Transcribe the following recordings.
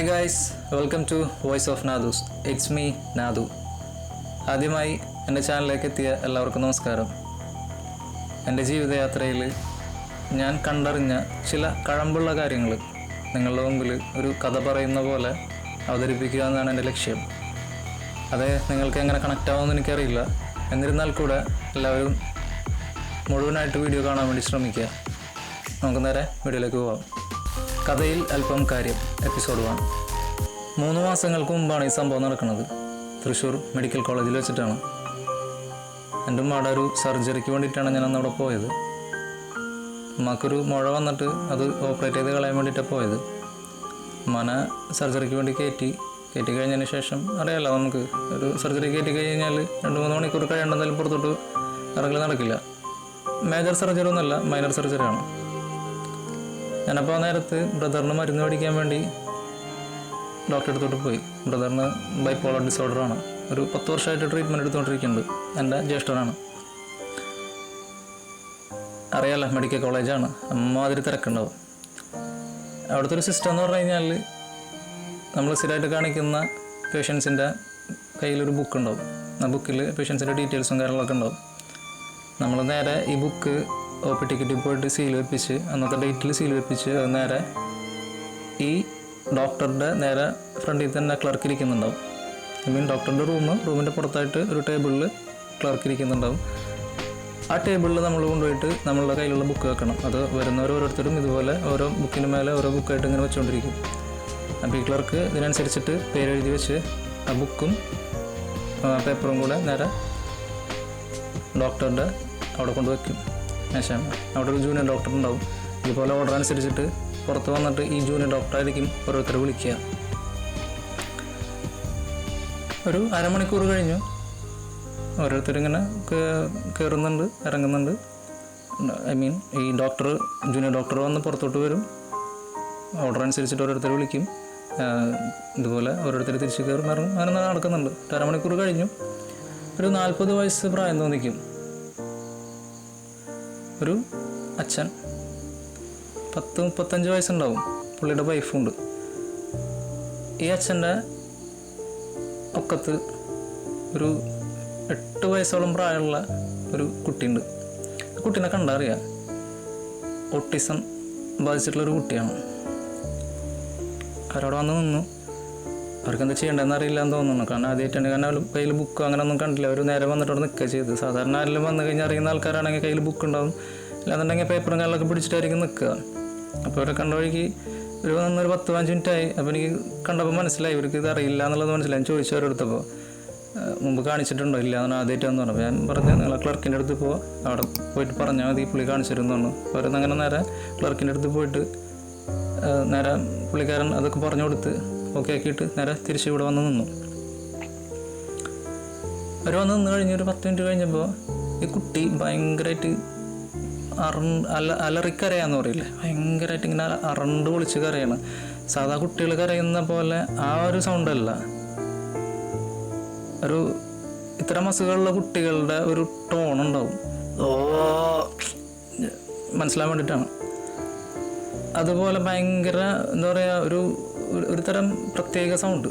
Hi guys, welcome to voice of Nadus. It's me Nadu. ആദ്യമായി എൻ്റെ ചാനലിലേക്ക് എത്തിയ എല്ലാവർക്കും നമസ്കാരം. എൻ്റെ ജീവിതയാത്രയിൽ ഞാൻ കണ്ടറിഞ്ഞ ചില കഴമ്പുള്ള കാര്യങ്ങൾ നിങ്ങളുടെ മുമ്പിൽ ഒരു കഥ പറയുന്ന പോലെ അവതരിപ്പിക്കുക എന്നാണ് എൻ്റെ ലക്ഷ്യം. അത് നിങ്ങൾക്ക് എങ്ങനെ കണക്റ്റ് ആവുമെന്ന് എനിക്കറിയില്ല. എന്നിരുന്നാൽ കൂടെ എല്ലാവരും മുഴുവനായിട്ട് വീഡിയോ കാണാൻ വേണ്ടി ശ്രമിക്കുക. നമുക്ക് നേരെ വീഡിയോയിലേക്ക് പോകാം. കഥയിൽ അല്പം കാര്യം, എപ്പിസോഡ് 1. 3 മാസങ്ങൾക്ക് മുമ്പാണ് ഈ സംഭവം നടക്കുന്നത്. തൃശ്ശൂർ മെഡിക്കൽ കോളേജിൽ വെച്ചിട്ടാണ്. എൻ്റെ ഉമ്മയുടെ ഒരു സർജറിക്ക് വേണ്ടിയിട്ടാണ് ഞാൻ അന്ന് അവിടെ പോയത്. ഉമ്മക്കൊരു മുഴ വന്നിട്ട് അത് ഓപ്പറേറ്റ് ചെയ്ത് കളയാൻ വേണ്ടിയിട്ടാണ് പോയത്. ഉമ്മനെ സർജറിക്ക് വേണ്ടി കയറ്റി കഴിഞ്ഞതിന് ശേഷം അറിയാമല്ലോ, നമുക്ക് ഒരു സർജറി കയറ്റി കഴിഞ്ഞാൽ 2-3 മണിക്കൂർ കഴിയേണ്ടെന്നാലും പുറത്തോട്ട് ഇറങ്ങൽ നടക്കില്ല. മേജർ സർജറി ഒന്നുമല്ല, മൈനർ സർജറിയാണ്. ഞാനപ്പോൾ നേരത്ത് ബ്രദറിന് മരുന്ന് മേടിക്കാൻ വേണ്ടി ഡോക്ടറെ അടുത്തോട്ട് പോയി. ബ്രദറിന് ബൈപ്പോളർ ഡിസോർഡറാണ്. ഒരു 10 വർഷമായിട്ട് ട്രീറ്റ്മെൻറ്റ് എടുത്തുകൊണ്ടിരിക്കുന്നുണ്ട്. എൻ്റെ ജ്യേഷ്ഠനാണ്. അറിയാമല്ലോ, മെഡിക്കൽ കോളേജാണ്, അമ്മാതിരി തിരക്കുണ്ടാവും. അവിടുത്തെ ഒരു സിസ്റ്റം എന്ന് പറഞ്ഞു കഴിഞ്ഞാൽ, നമ്മൾ സ്ഥിരമായിട്ട് കാണിക്കുന്ന പേഷ്യൻസിൻ്റെ കയ്യിലൊരു ബുക്ക് ഉണ്ടാവും. ആ ബുക്കിൽ പേഷ്യൻസിൻ്റെ ഡീറ്റെയിൽസും കാര്യങ്ങളൊക്കെ ഉണ്ടാവും. നമ്മൾ നേരെ ഈ ബുക്ക് OP ടിക്കറ്റിൽ പോയിട്ട് സീൽ വെപ്പിച്ച്, അന്നത്തെ ഡേറ്റിൽ സീൽ വെപ്പിച്ച് അത് നേരെ ഈ ഡോക്ടറുടെ നേരെ ഫ്രണ്ടിൽ തന്നെ ക്ലർക്ക് ഇരിക്കുന്നുണ്ടാവും. ഡോക്ടറുടെ റൂമിൻ്റെ പുറത്തായിട്ട് ഒരു ടേബിളിൽ ക്ലർക്ക് ഇരിക്കുന്നുണ്ടാവും. ആ ടേബിളിൽ നമ്മൾ കൊണ്ടുപോയിട്ട് നമ്മളുടെ കയ്യിലുള്ള ബുക്ക് വെക്കണം. അത് വരുന്നവരോരോരുത്തരും ഇതുപോലെ ഓരോ ബുക്കിന് മേലെ ഓരോ ബുക്കായിട്ട് ഇങ്ങനെ വെച്ചുകൊണ്ടിരിക്കും. അപ്പോൾ ഈ ക്ലർക്ക് ഇതിനനുസരിച്ചിട്ട് പേരെഴുതി വെച്ച് ആ ബുക്കും പേപ്പറും കൂടെ നേരെ ഡോക്ടറുടെ അവിടെ കൊണ്ടുവയ്ക്കും. ശേഷം അവിടെ ഒരു ജൂനിയർ ഡോക്ടർ ഉണ്ടാവും. ഇതുപോലെ ഓർഡർ അനുസരിച്ചിട്ട് പുറത്ത് വന്നിട്ട് ഈ ജൂനിയർ ഡോക്ടറായിരിക്കും ഓരോരുത്തർ വിളിക്കുക. ഒരു അരമണിക്കൂർ കഴിഞ്ഞു. ഓരോരുത്തരിങ്ങനെ കയറുന്നുണ്ട്, ഇറങ്ങുന്നുണ്ട്. ഈ ജൂനിയർ ഡോക്ടർ വന്ന് പുറത്തോട്ട് വരും. ഓർഡർ അനുസരിച്ചിട്ട് ഓരോരുത്തർ വിളിക്കും. ഇതുപോലെ ഓരോരുത്തർ തിരിച്ച് കയറും, ഇറങ്ങും. അങ്ങനെ നടക്കുന്നുണ്ട്. അരമണിക്കൂർ കഴിഞ്ഞു. ഒരു 40 വയസ്സ് പ്രായം തോന്നിക്കും. ഒരു അച്ഛൻ 10-35 വയസ്സുണ്ടാവും. പുള്ളിയുടെ വൈഫുണ്ട്. ഈ അച്ഛൻ്റെ ഒക്കത്ത് ഒരു 8 വയസ്സോളം പ്രായമുള്ള ഒരു കുട്ടിയുണ്ട്. കുട്ടീനെ കണ്ടറിയാം, ഓട്ടിസം ബാധിച്ചിട്ടുള്ളൊരു കുട്ടിയാണ്. അവരവിടെ വന്ന് നിന്നു. അവർക്കെന്താ ചെയ്യേണ്ടതെന്ന് അറിയില്ല എന്ന് തോന്നുന്നു. കാരണം ആദ്യമായിട്ടാണ്. കാരണം കയ്യിൽ ബുക്ക് അങ്ങനെ ഒന്നും കണ്ടില്ല. അവർ നേരെ വന്നിട്ട് അവിടെ നിൽക്കുക ചെയ്ത്. സാധാരണ ആരെങ്കിലും വന്നു കഴിഞ്ഞാൽ അറിയുന്ന ആൾക്കാരാണെങ്കിൽ കയ്യിൽ ബുക്ക് ഉണ്ടാവും, അല്ലാന്നുണ്ടെങ്കിൽ പേപ്പറും കാര്യങ്ങളൊക്കെ പിടിച്ചിട്ടായിരിക്കും നിൽക്കുക. അപ്പോൾ അവരെ കണ്ട വഴിക്ക് ഒരു 10-15 മിനിറ്റായി. അപ്പോൾ എനിക്ക് കണ്ടപ്പോൾ മനസ്സിലായി ഇവർക്ക് ഇത് അറിയില്ല എന്നുള്ളത് മനസ്സിലായി. ഞാൻ ചോദിച്ചു അവരെടുത്തപ്പോൾ, മുമ്പ് കാണിച്ചിട്ടുണ്ടോ? ഇല്ല, എന്നാണ് ആദ്യമായിട്ടാന്ന് പറഞ്ഞു. ഞാൻ പറഞ്ഞു, നിങ്ങളെ ക്ലർക്കിൻ്റെ അടുത്ത് പോവാം, അവിടെ പോയിട്ട് പറഞ്ഞാൽ മതി, പുള്ളി കാണിച്ചിരുന്നു പറഞ്ഞു. അവരങ്ങനെ നേരെ ക്ലർക്കിൻ്റെ അടുത്ത് പോയിട്ട് നേരെ പുള്ളിക്കാരൻ അതൊക്കെ പറഞ്ഞു കൊടുത്ത് ഓക്കെ ആക്കിയിട്ട് നേരെ തിരിച്ച് ഇവിടെ വന്ന് നിന്നു. അവർ വന്ന് നിന്ന് കഴിഞ്ഞ് ഒരു 10 മിനിറ്റ് കഴിഞ്ഞപ്പോൾ ഈ കുട്ടി ഭയങ്കരമായിട്ട് അലറിക്കരയാന്ന് പറയില്ലേ, ഭയങ്കരമായിട്ട് ഇങ്ങനെ അറണ്ട് പൊളിച്ച് കരയാണ്. സാധാ കുട്ടികൾ കരയുന്ന പോലെ ആ ഒരു സൗണ്ടല്ല. ഒരു ഇത്തരം അസുഖമുള്ള കുട്ടികളുടെ ഒരു ടോൺ ഉണ്ടാവും, മനസ്സിലാൻ വേണ്ടിയിട്ടാണ്. അതുപോലെ ഭയങ്കര എന്താ പറയുക, ഒരു തരം പ്രത്യേക സൗണ്ട്.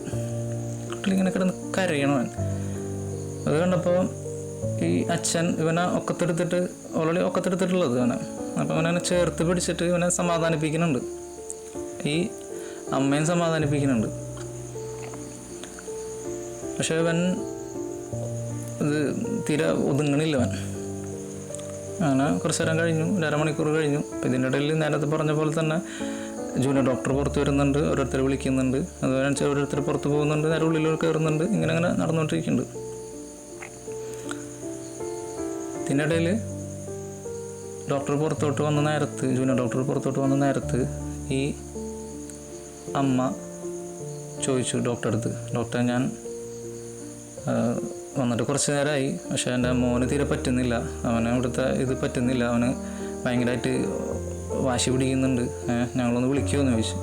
കുട്ടികളിങ്ങനെ കിടന്ന് കരയണവൻ. അത് കണ്ടപ്പോൾ ഈ അച്ഛൻ ഇവനെ ഓൾറെഡി ഒക്കത്തെടുത്തിട്ടുള്ളത് ഇവനെ. അപ്പോൾ അവനെ ചേർത്ത് പിടിച്ചിട്ട് ഇവനെ സമാധാനിപ്പിക്കുന്നുണ്ട്. ഈ അമ്മയും സമാധാനിപ്പിക്കുന്നുണ്ട്. പക്ഷെ ഇവൻ ഇത് തീരെ ഒതുങ്ങണില്ല. അവൻ അങ്ങനെ കുറച്ച് നേരം കഴിഞ്ഞു, 1.5 മണിക്കൂർ കഴിഞ്ഞു. അപ്പോൾ ഇതിൻ്റെ ഇടയിൽ നേരത്തെ പറഞ്ഞ പോലെ തന്നെ ജൂനിയർ ഡോക്ടർ പുറത്ത് വരുന്നുണ്ട്, ഓരോരുത്തർ വിളിക്കുന്നുണ്ട്. അതുപോലെ ഓരോരുത്തർ പുറത്ത് പോകുന്നുണ്ട്, നേരെ ഉള്ളിൽ കയറുന്നുണ്ട്. ഇങ്ങനെ നടന്നുകൊണ്ടിരിക്കുന്നുണ്ട്. ഇതിനിടയിൽ ഡോക്ടർ പുറത്തോട്ട് വന്ന നേരത്ത്, ജൂനിയർ ഡോക്ടർ പുറത്തോട്ട് വന്ന നേരത്ത് ഈ അമ്മ ചോദിച്ചു ഡോക്ടറെ അടുത്ത്, ഡോക്ടറെ ഞാൻ വന്നിട്ട് കുറച്ച് നേരമായി, പക്ഷേ എൻ്റെ മോന് തീരെ പറ്റുന്നില്ല, അവന് ഇവിടുത്തെ ഇത് പറ്റുന്നില്ല, അവന് ഭയങ്കരമായിട്ട് വാശി പിടിക്കുന്നുണ്ട്, ഞങ്ങളൊന്ന് വിളിക്കുമെന്ന് ചോദിച്ചു.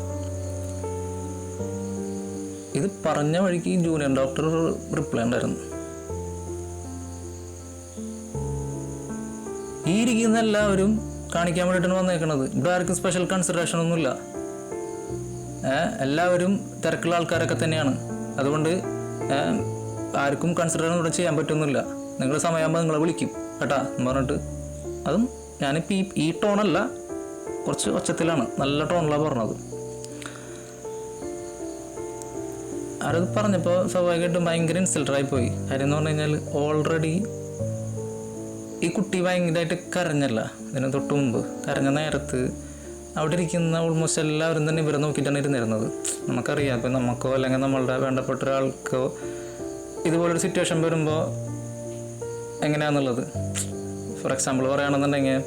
ഇത് പറഞ്ഞ വഴിക്ക് ജൂനിയർ ഡോക്ടർ റിപ്ലൈ ഉണ്ടായിരുന്നു, ഈ ഇരിക്കുന്ന എല്ലാവരും കാണിക്കാൻ വേണ്ടിയിട്ടാണ് വന്നേക്കണത്, ഇവിടെ ആർക്കും സ്പെഷ്യൽ കൺസിഡറേഷൻ ഒന്നുമില്ല. എല്ലാവരും തിരക്കുള്ള ആൾക്കാരൊക്കെ തന്നെയാണ്. അതുകൊണ്ട് ആർക്കും കൺസിഡർ ഇവിടെ ചെയ്യാൻ പറ്റുന്നില്ല. നിങ്ങൾ സമയമാകുമ്പോൾ നിങ്ങളെ വിളിക്കും കേട്ടാ എന്ന് പറഞ്ഞിട്ട്. അതും ഞാനിപ്പോൾ ഈ ടോണല്ല, കുറച്ച് ഒച്ചത്തിലാണ്, നല്ല ടോണിലാണ് പറഞ്ഞത്. അത് പറഞ്ഞപ്പോൾ സ്വാഭാവികമായിട്ടും ഭയങ്കര ഇൻസൾട്ടറായിപ്പോയി. കാര്യം എന്ന് പറഞ്ഞു കഴിഞ്ഞാൽ ഓൾറെഡി ഈ കുട്ടി ഭയങ്കരമായിട്ട് കരഞ്ഞല്ല. ഇതിന് തൊട്ട് മുമ്പ് കരഞ്ഞ നേരത്ത് അവിടെ ഇരിക്കുന്ന ഓൾമോസ്റ്റ് എല്ലാവരും തന്നെ ഇവരെ നോക്കിയിട്ടാണ് ഇരുന്നിരുന്നത്. നമുക്കറിയാം, ഇപ്പം നമുക്കോ അല്ലെങ്കിൽ നമ്മളുടെ വേണ്ടപ്പെട്ട ഒരാൾക്കോ ഇതുപോലൊരു സിറ്റുവേഷൻ വരുമ്പോൾ എങ്ങനെയാണെന്നുള്ളത്. ഫോർ എക്സാമ്പിൾ പറയുകയാണെന്നുണ്ടെങ്കിൽ,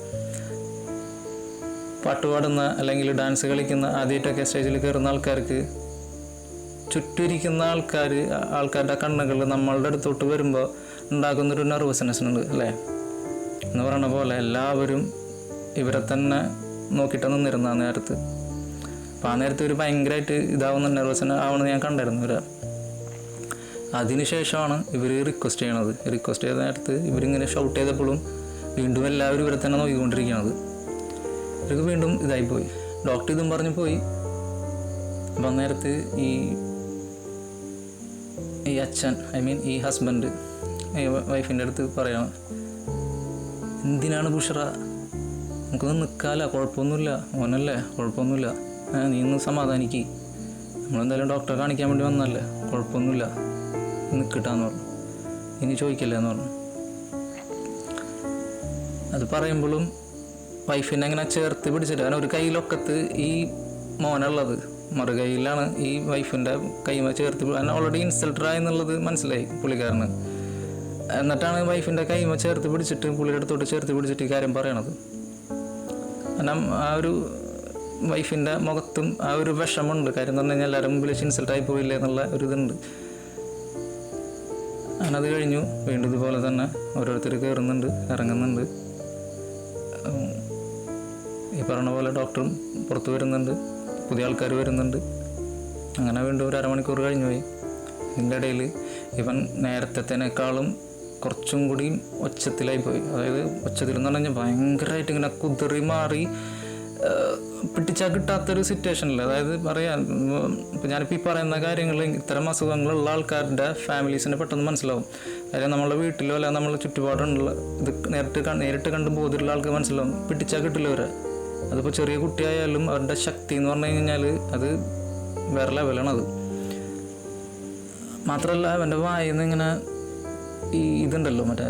പാട്ട് പാടുന്ന അല്ലെങ്കിൽ ഡാൻസ് കളിക്കുന്ന ആദ്യമായിട്ടൊക്കെ സ്റ്റേജിൽ കയറുന്ന ആൾക്കാർക്ക് ചുറ്റിരിക്കുന്ന ആൾക്കാരുടെ കണ്ണുകൾ നമ്മളുടെ അടുത്തോട്ട് വരുമ്പോൾ ഉണ്ടാക്കുന്നൊരു നെർവസ്നെസ് ഉണ്ട് അല്ലേ എന്ന് പറയുന്ന പോലെ എല്ലാവരും ഇവരെ തന്നെ നോക്കിയിട്ട് നിന്നിരുന്ന ആ നേരത്ത്. അപ്പം ആ നേരത്തെ ഒരു ഭയങ്കരമായിട്ട് ഇതാവുന്ന നെർവസ് ആവണമെന്ന് ഞാൻ കണ്ടായിരുന്നു ഇവരെ. അതിനുശേഷമാണ് ഇവർ റിക്വസ്റ്റ് ചെയ്യണത്. റിക്വസ്റ്റ് ചെയ്ത നേരത്ത് ഇവരിങ്ങനെ ഷൗട്ട് ചെയ്തപ്പോഴും വീണ്ടും എല്ലാവരും ഇവരെ തന്നെ നോക്കിക്കൊണ്ടിരിക്കുകയാണത്. ഇവർക്ക് വീണ്ടും ഇതായിപ്പോയി. ഡോക്ടർ ഇതും പറഞ്ഞു പോയി. അപ്പം നേരത്ത് ഈ അച്ഛൻ, ഈ ഹസ്ബൻഡ് വൈഫിൻ്റെ അടുത്ത് പറയണം, എന്തിനാണ് ബുഷറ, നമുക്കൊന്ന് നിൽക്കാമല്ല, കുഴപ്പമൊന്നുമില്ല, മോനല്ലേ, കുഴപ്പമൊന്നുമില്ല, നീ ഒന്ന് സമാധാനിക്ക്, നമ്മളെന്തായാലും ഡോക്ടറെ കാണിക്കാൻ വേണ്ടി വന്നല്ലേ, കുഴപ്പമൊന്നുമില്ല, നിൽക്കിട്ടാന്ന് പറഞ്ഞു, ഇനി ചോദിക്കല്ലേ എന്ന് പറഞ്ഞു. അത് പറയുമ്പോഴും വൈഫിനെ അങ്ങനെ ചേർത്ത് പിടിച്ചിട്ട്, കാരണം ഒരു കയ്യിലൊക്കത്ത് ഈ മോനുള്ളത്, മറുകൈയിലാണ് ഈ വൈഫിൻ്റെ കൈമ ചേർത്ത്, കാരണം ഓൾറെഡി ഇൻസൾട്ടറായി എന്നുള്ളത് മനസ്സിലായി പുള്ളിക്കാരന്. എന്നിട്ടാണ് വൈഫിൻ്റെ കൈമ ചേർത്ത് പിടിച്ചിട്ട് പുള്ളിയുടെ അടുത്തോട്ട് ചേർത്ത് പിടിച്ചിട്ട് ഈ കാര്യം പറയണത്. കാരണം ആ ഒരു വൈഫിൻ്റെ മുഖത്തും ആ ഒരു വിഷമമുണ്ട്. കാര്യം എന്ന് പറഞ്ഞു കഴിഞ്ഞാൽ എല്ലാവരും മുമ്പിൽ ഇൻസൾട്ടായി പോയില്ലേ എന്നുള്ള ഒരു ഇതുണ്ട്. അങ്ങനെ അത് കഴിഞ്ഞു വീണ്ടും ഇതുപോലെ തന്നെ ഓരോരുത്തർ കയറുന്നുണ്ട്, ഇറങ്ങുന്നുണ്ട്. ഈ പറഞ്ഞ പോലെ ഡോക്ടറും പുറത്ത് വരുന്നുണ്ട്, പുതിയ ആൾക്കാർ വരുന്നുണ്ട്. അങ്ങനെ വീണ്ടും ഒരു അരമണിക്കൂർ കഴിഞ്ഞു പോയി. ഇതിൻ്റെ ഇടയിൽ ഇവൻ നേരത്തേനേക്കാളും കുറച്ചും കൂടി ഒച്ചത്തിലായി പോയി. അതായത് ഒച്ചത്തിലെന്ന് പറഞ്ഞു കഴിഞ്ഞാൽ ഭയങ്കരമായിട്ട് ഇങ്ങനെ കുതിറി മാറി പിടിച്ചാൽ കിട്ടാത്തൊരു സിറ്റുവേഷനിൽ. അതായത് പറയാൻ ഇപ്പം ഞാനിപ്പോൾ ഈ പറയുന്ന കാര്യങ്ങൾ ഇത്തരം അസുഖങ്ങളുള്ള ആൾക്കാരുടെ ഫാമിലീസിനെ പെട്ടെന്ന് മനസ്സിലാവും. അതായത് നമ്മളെ വീട്ടിലോ അല്ല നമ്മളെ ചുറ്റുപാടുള്ള ഇത് നേരിട്ട് കണ്ട് ബോധമുള്ള ആൾക്ക് മനസ്സിലാവും. പിടിച്ചാൽ കിട്ടില്ല അവരെ. അതിപ്പോൾ ചെറിയ കുട്ടിയായാലും അവരുടെ ശക്തി എന്ന് പറഞ്ഞു കഴിഞ്ഞാൽ അത് വേറെ ലെവലാണത്. മാത്രമല്ല അവൻ്റെ വായിൽ നിന്ന് ഇങ്ങനെ ഈ ഇതുണ്ടല്ലോ, മറ്റേ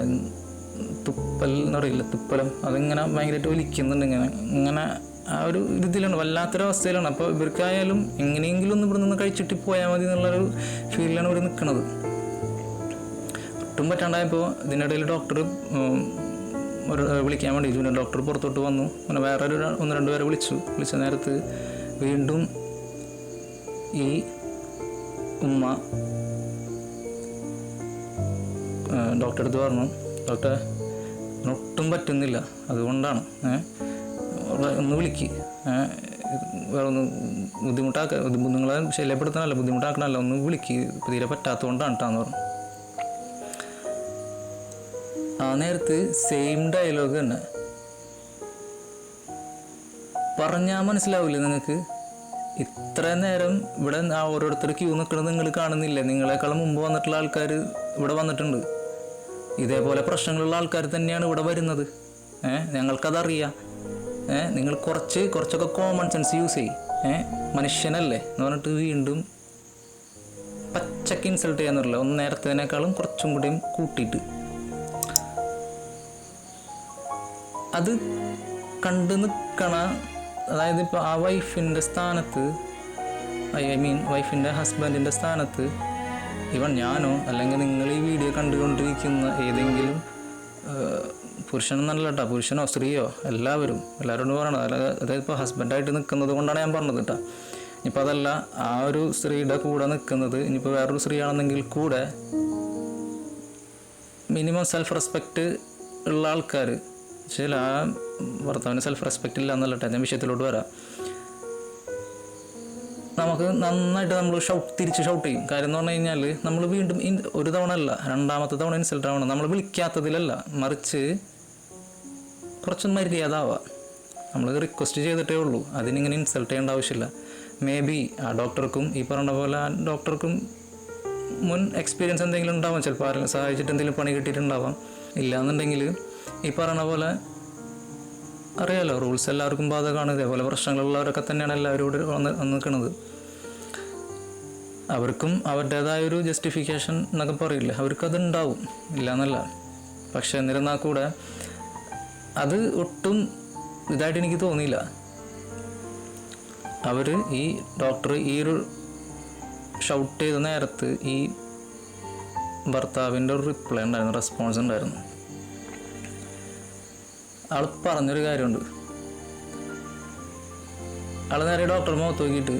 തുപ്പൽ എന്ന് പറയില്ല, തുപ്പലം, അതിങ്ങനെ ഭയങ്കരമായിട്ട് ഒലിക്കുന്നുണ്ട്. ഇങ്ങനെ ആ ഒരു ഇതിലാണ്, വല്ലാത്തൊരവസ്ഥയിലാണ്. അപ്പോൾ ഇവർക്കായാലും എങ്ങനെയെങ്കിലും ഒന്ന് ഇവിടെ നിന്ന് കഴിച്ചിട്ട് പോയാൽ മതി എന്നുള്ളൊരു ഫീലിലാണ് ഇവർ നിൽക്കുന്നത്. ഒട്ടും പറ്റാണ്ടായപ്പോൾ ഇതിനിടയിൽ ഡോക്ടർ വിളിക്കാൻ വേണ്ടി ജൂനിയർ ഡോക്ടർ പുറത്തോട്ട് വന്നു. അങ്ങനെ വേറെ ഒന്ന് രണ്ട് പേരെ വിളിച്ച നേരത്ത് വീണ്ടും ഈ ഉമ്മ ഡോക്ടറെ അടുത്ത് പറഞ്ഞു, ഡോക്ടറെ ഒട്ടും പറ്റുന്നില്ല, അതുകൊണ്ടാണ് ഒന്ന് വിളിക്ക്, വേറെ ഒന്ന് നിങ്ങളെ ശല്യപ്പെടുത്താനല്ല, ബുദ്ധിമുട്ടാക്കണമല്ല, ഒന്ന് വിളിക്ക്, തീരെ പറ്റാത്തതുകൊണ്ടാണ് കേട്ടാന്ന് പറഞ്ഞു. ആ നേരത്ത് സെയിം ഡയലോഗ് തന്നെ പറഞ്ഞാൽ മനസ്സിലാവില്ലേ നിങ്ങൾക്ക്? ഇത്ര നേരം ഇവിടെ ഓരോരുത്തർ ക്യൂ നിൽക്കുന്നത് നിങ്ങൾ കാണുന്നില്ലേ? നിങ്ങളെക്കാളും മുമ്പ് വന്നിട്ടുള്ള ആൾക്കാർ ഇവിടെ വന്നിട്ടുണ്ട്. ഇതേപോലെ പ്രശ്നങ്ങളുള്ള ആൾക്കാർ തന്നെയാണ് ഇവിടെ വരുന്നത്. ഞങ്ങൾക്കതറിയാം. നിങ്ങൾ കുറച്ചൊക്കെ കോമൺ സെൻസ് യൂസ് ചെയ്യും. മനുഷ്യനല്ലേ എന്ന് പറഞ്ഞിട്ട് വീണ്ടും പച്ചക്ക് ഇൻസൾട്ട് ചെയ്യാന്നില്ല, ഒന്ന് നേരത്തേനേക്കാളും കുറച്ചും കൂടിയും കൂട്ടിയിട്ട്. അത് കണ്ടു നിൽക്കണ, അതായത് ഇപ്പോൾ ആ വൈഫിൻ്റെ സ്ഥാനത്ത്, വൈഫിൻ്റെ ഹസ്ബൻഡിൻ്റെ സ്ഥാനത്ത് ഇവൻ ഞാനോ അല്ലെങ്കിൽ നിങ്ങൾ ഈ വീഡിയോ കണ്ടുകൊണ്ടിരിക്കുന്ന ഏതെങ്കിലും പുരുഷനെന്നല്ല കേട്ടോ, പുരുഷനോ സ്ത്രീയോ എല്ലാവരോടും പറയണത്. അതായത് ഇപ്പോൾ ഹസ്ബൻഡായിട്ട് നിൽക്കുന്നത് കൊണ്ടാണ് ഞാൻ പറഞ്ഞത് കേട്ടോ. ഇനിയിപ്പോൾ അതല്ല, ആ ഒരു സ്ത്രീയുടെ കൂടെ നിൽക്കുന്നത്, ഇനിയിപ്പോൾ വേറൊരു സ്ത്രീ ആണെന്നെങ്കിൽ കൂടെ മിനിമം സെൽഫ് റെസ്പെക്റ്റ് ഉള്ള ആൾക്കാർ, ശരി, ആ ഭർത്താവിന് സെൽഫ് റെസ്പെക്റ്റ് ഇല്ല എന്നല്ല ഞാൻ വിഷയത്തിലോട്ട് വരാം. നമുക്ക് നന്നായിട്ട് നമ്മൾ തിരിച്ച് ഷൗട്ട് ചെയ്യും. കാര്യം എന്ന് പറഞ്ഞു കഴിഞ്ഞാൽ നമ്മൾ വീണ്ടും ഒരു തവണ അല്ല, രണ്ടാമത്തെ തവണ ഇൻസൾട്ട് ആവണം. നമ്മൾ വിളിക്കാത്തതിലല്ല, മറിച്ച് കുറച്ചൊന്നും മര്യാദ ആവുക. നമ്മൾ റിക്വസ്റ്റ് ചെയ്തിട്ടേ ഉള്ളൂ, അതിനിങ്ങനെ ഇൻസൾട്ട് ചെയ്യേണ്ട ആവശ്യമില്ല. മേ ബി ആ ഡോക്ടർക്കും ഈ പറഞ്ഞ പോലെ ആ ഡോക്ടർക്കും മുൻ എക്സ്പീരിയൻസ് എന്തെങ്കിലും ഉണ്ടാവാം, ചിലപ്പോൾ ആരെങ്കിലും സഹായിച്ചിട്ട് എന്തെങ്കിലും പണി കിട്ടിയിട്ടുണ്ടാവാം. ഇല്ലയെന്നുണ്ടെങ്കിൽ ഈ പറഞ്ഞ പോലെ അറിയാലോ, റൂൾസ് എല്ലാവർക്കും ബാധകമാണ്. ഇതേപോലെ പ്രശ്നങ്ങളുള്ളവരൊക്കെ തന്നെയാണ് എല്ലാവരും ഇവിടെ വന്ന് നിൽക്കുന്നത്. അവർക്കും അവരുടേതായൊരു ജസ്റ്റിഫിക്കേഷൻ എന്നൊക്കെ പറയില്ലേ, അവർക്കതുണ്ടാവും, ഇല്ലയെന്നല്ല. പക്ഷെ എന്നിരുന്നാൽ കൂടെ അത് ഒട്ടും ഇതായിട്ട് എനിക്ക് തോന്നിയില്ല. അവർ ഈ ഡോക്ടർ ഈ ഒരു ഷൗട്ട് ചെയ്ത നേരത്ത് ഈ ഭർത്താവിൻ്റെ ഒരു റിപ്ലൈ ഉണ്ടായിരുന്നു, റെസ്പോൺസ് ഉണ്ടായിരുന്നു. ആൾ പറഞ്ഞൊരു കാര്യമുണ്ട്. ആൾ നേരെ ഡോക്ടർ മുഖത്ത് നോക്കിയിട്ട്,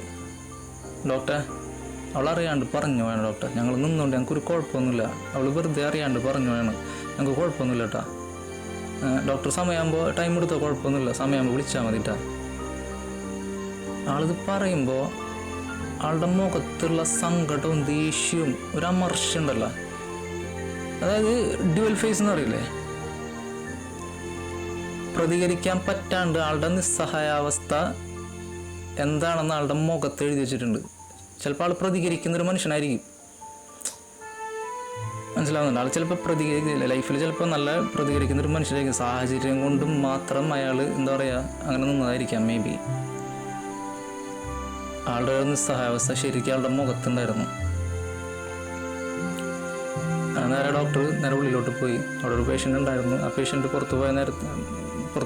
ഡോക്ടറെ അവളറിയാണ്ട് പറഞ്ഞു വേണം ഡോക്ടർ, ഞങ്ങൾ നിന്നുകൊണ്ട് ഞങ്ങൾക്കൊരു കുഴപ്പമൊന്നുമില്ല, അവൾ വെറുതെ അറിയാണ്ട് പറഞ്ഞു വേണം, ഞങ്ങൾക്ക് കുഴപ്പമൊന്നുമില്ല കേട്ടാ, ഡോക്ടർ സമയമാകുമ്പോൾ ടൈം എടുത്തോ കുഴപ്പമൊന്നുമില്ല, സമയമാകുമ്പോൾ വിളിച്ചാൽ മതിട്ടാ. ആളിത് പറയുമ്പോൾ ആളുടെ മുഖത്തുള്ള സങ്കടവും ദേഷ്യവും ഒരു അമർഷുണ്ടല്ലോ, അതായത് ഡ്യുവൽ ഫേസ് എന്ന് പറയില്ലേ, പ്രതികരിക്കാൻ പറ്റാണ്ട് ആളുടെ നിസ്സഹായാവസ്ഥ എന്താണെന്ന് ആളുടെ മുഖത്ത് എഴുതി വെച്ചിട്ടുണ്ട്. ചിലപ്പോൾ ആൾ പ്രതികരിക്കുന്നൊരു മനുഷ്യനായിരിക്കും, മനസ്സിലാവുന്നുണ്ട്. ആൾ ചിലപ്പോൾ പ്രതികരിക്കില്ല, ലൈഫിൽ ചിലപ്പോൾ നല്ല പ്രതികരിക്കുന്നൊരു മനുഷ്യരായിരിക്കും. സാഹചര്യം കൊണ്ടും മാത്രം അയാൾ എന്താ പറയുക അങ്ങനെ നിന്നതായിരിക്കാം മേ ബി. ആളുടെ നിസ്സഹായാവസ്ഥ ശരിക്കും ആളുടെ മുഖത്തുണ്ടായിരുന്നു. നേരെ ഡോക്ടർ നേരെ ഉള്ളിലോട്ട് പോയി. അവിടെ ഒരു പേഷ്യൻ്റ് ഉണ്ടായിരുന്നു. ആ പേഷ്യൻ്റ് പുറത്തു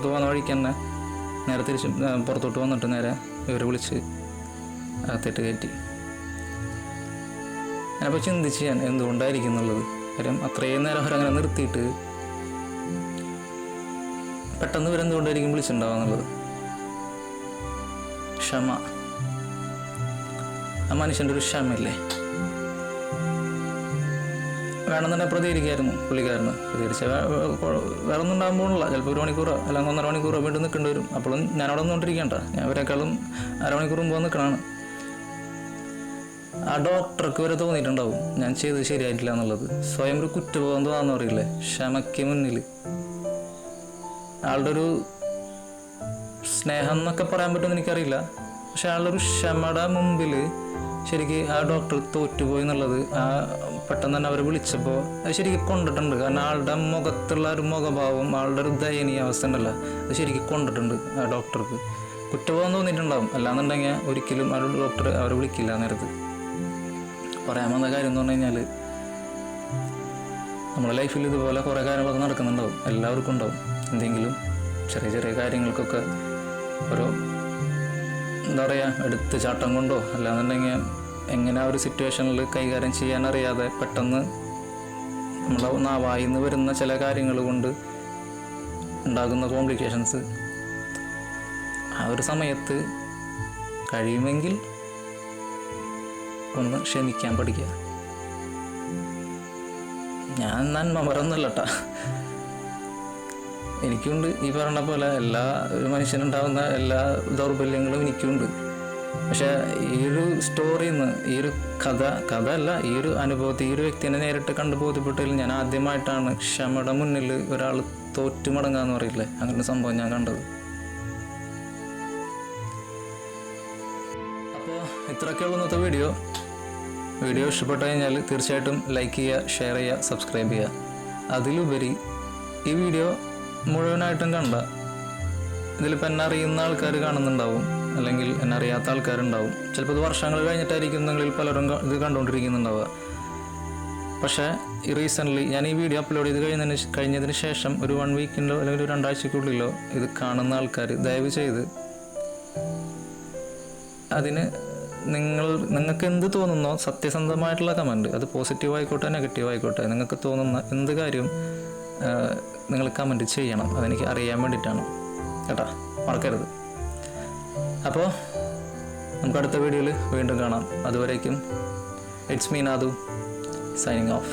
പോകുന്ന വഴിക്ക് തന്നെ നേരെ തിരിച്ച് പുറത്തോട്ട് വന്നിട്ട് നേരെ ഇവരെ വിളിച്ച് അകത്തേട്ട് കയറ്റി. ഞാനപ്പോൾ ചിന്തിച്ച് ഞാൻ എന്തുകൊണ്ടായിരിക്കും എന്നുള്ളത്. കാര്യം അത്രയും നേരം അവരങ്ങനെ നിർത്തിയിട്ട് പെട്ടെന്ന് ഇവരെന്തുകൊണ്ടായിരിക്കും വിളിച്ചിട്ടുണ്ടാവുക എന്നുള്ളത്. ക്ഷമ, ആ മനുഷ്യൻ്റെ ഒരു ക്ഷമയില്ലേ, വേണമെന്നുണ്ടെങ്കിൽ പ്രതികരിക്കായിരുന്നു പുള്ളിക്കാരന്. പ്രതികരിച്ച വേറെ ഒന്നും ഉണ്ടാകാൻ പോകുന്നില്ല. ചിലപ്പോൾ 1 മണിക്കൂറോ അല്ലെങ്കിൽ 1.5 മണിക്കൂറോ വീണ്ടും നിൽക്കേണ്ടി വരും. അപ്പോഴും ഞാനവിടെ നിന്നുകൊണ്ടിരിക്കേണ്ട, ഞാൻ ഇവരെക്കാളും 1/2 മണിക്കൂർ മുമ്പ് നിൽക്കണതാണ്. ആ ഡോക്ടർക്ക് വരെ തോന്നിയിട്ടുണ്ടാവും ഞാൻ ചെയ്തത് ശരിയായിട്ടില്ല എന്നുള്ളത്. സ്വയം ഒരു കുറ്റബോധം തോന്നാന്ന് പറയില്ലേ, ക്ഷമയ്ക്ക് മുന്നിൽ ആളുടെ ഒരു സ്നേഹം എന്നൊക്കെ പറയാൻ പറ്റുമെന്ന് എനിക്കറിയില്ല. പക്ഷെ ആളുടെ ഒരു ക്ഷമയുടെ മുമ്പിൽ ശരിക്കും ആ ഡോക്ടർ തോറ്റുപോയി എന്നുള്ളത് ആ പെട്ടെന്ന് തന്നെ അവരെ വിളിച്ചപ്പോൾ അത് ശരിക്കും കൊണ്ടിട്ടുണ്ട്. കാരണം ആളുടെ മുഖത്തുള്ള ഒരു മുഖഭാവം, ആളുടെ ഒരു ദയനീയ അവസ്ഥ ഉണ്ടല്ലോ, അത് ശരിക്കും കൊണ്ടിട്ടുണ്ട് ആ ഡോക്ടർക്ക്. കുറ്റബോധം തോന്നിയിട്ടുണ്ടാവും. അല്ലാന്നുണ്ടെങ്കിൽ ഒരിക്കലും ആ ഡോക്ടർ അവരെ വിളിക്കില്ല. നേരത്ത് പറയാൻ വന്ന കാര്യം എന്ന് പറഞ്ഞു കഴിഞ്ഞാൽ, നമ്മുടെ ലൈഫിൽ ഇതുപോലെ കുറേ കാര്യങ്ങളൊക്കെ നടക്കുന്നുണ്ടാവും, എല്ലാവർക്കും ഉണ്ടാവും. എന്തെങ്കിലും ചെറിയ ചെറിയ കാര്യങ്ങൾക്കൊക്കെ ഓരോ എന്താ പറയുക എടുത്ത് ചാട്ടം കൊണ്ടോ അല്ലാന്നുണ്ടെങ്കിൽ എങ്ങനെ ആ ഒരു സിറ്റുവേഷനിൽ കൈകാര്യം ചെയ്യാനറിയാതെ പെട്ടെന്ന് നമ്മുടെ നാവായിന്ന് വരുന്ന ചില കാര്യങ്ങൾ കൊണ്ട് ഉണ്ടാകുന്ന കോംപ്ലിക്കേഷൻസ്, ആ ഒരു സമയത്ത് കഴിയുമെങ്കിൽ ഒന്ന് ക്ഷമിക്കാൻ പഠിക്കുക. ഞാൻ നന്മ മറന്നല്ല കേട്ടാ, എനിക്കുണ്ട് ഈ പറഞ്ഞ പോലെ ഒരു മനുഷ്യനുണ്ടാകുന്ന എല്ലാ ദൗർബല്യങ്ങളും എനിക്കുണ്ട്. പക്ഷെ ഈ ഒരു സ്റ്റോറിയിൽ നിന്ന്, ഈ ഒരു കഥ അല്ല, ഈ ഒരു അനുഭവത്തെ, ഈ ഒരു വ്യക്തിനെ നേരിട്ട് കണ്ടു ബോധ്യപ്പെട്ടതിൽ ഞാൻ ആദ്യമായിട്ടാണ് ക്ഷമയുടെ മുന്നിൽ ഒരാൾ തോറ്റു മടങ്ങാന്ന് പറയില്ലേ, അങ്ങനെ സംഭവം ഞാൻ കണ്ടത്. അപ്പോൾ ഇത്രയൊക്കെയുള്ള ഇന്നത്തെ വീഡിയോ ഇഷ്ടപ്പെട്ടു കഴിഞ്ഞാൽ തീർച്ചയായിട്ടും ലൈക്ക് ചെയ്യുക, ഷെയർ ചെയ്യുക, സബ്സ്ക്രൈബ് ചെയ്യുക. അതിലുപരി ഈ വീഡിയോ മുഴുവനായിട്ടും കണ്ട ഇതിലിപ്പോൾ എന്നെ അറിയുന്ന ആൾക്കാർ കാണുന്നുണ്ടാവും, അല്ലെങ്കിൽ എന്നെ അറിയാത്ത ആൾക്കാരുണ്ടാവും. ചിലപ്പോൾ ഇത് വർഷങ്ങൾ കഴിഞ്ഞിട്ടായിരിക്കും നിങ്ങളിൽ പലരും ഇത് കണ്ടുകൊണ്ടിരിക്കുന്നുണ്ടാവുക. പക്ഷേ റീസെൻ്റ്ലി ഞാൻ ഈ വീഡിയോ അപ്ലോഡ് ചെയ്ത് കഴിഞ്ഞതിന് ശേഷം ഒരു 1 വീക്കിൻ്റെ അല്ലെങ്കിൽ ഒരു 2 ആഴ്ചക്കുള്ളിലോ ഇത് കാണുന്ന ആൾക്കാർ ദയവ് ചെയ്ത് അതിന് നിങ്ങൾക്ക് എന്ത് തോന്നുന്നോ സത്യസന്ധമായിട്ടുള്ള കമൻറ്റ്, അത് പോസിറ്റീവ് ആയിക്കോട്ടെ നെഗറ്റീവ് ആയിക്കോട്ടെ, നിങ്ങൾക്ക് തോന്നുന്ന എന്ത് കാര്യം നിങ്ങൾ കമൻറ്റ് ചെയ്യണം. അതെനിക്ക് അറിയാൻ വേണ്ടിയിട്ടാണ് കേട്ടോ, മറക്കരുത്. അപ്പോൾ നമുക്ക് അടുത്ത വീഡിയോയിൽ വീണ്ടും കാണാം. അതുവരേക്കും ഇറ്റ്സ് മീ നാദു സൈനിങ് ഓഫ്.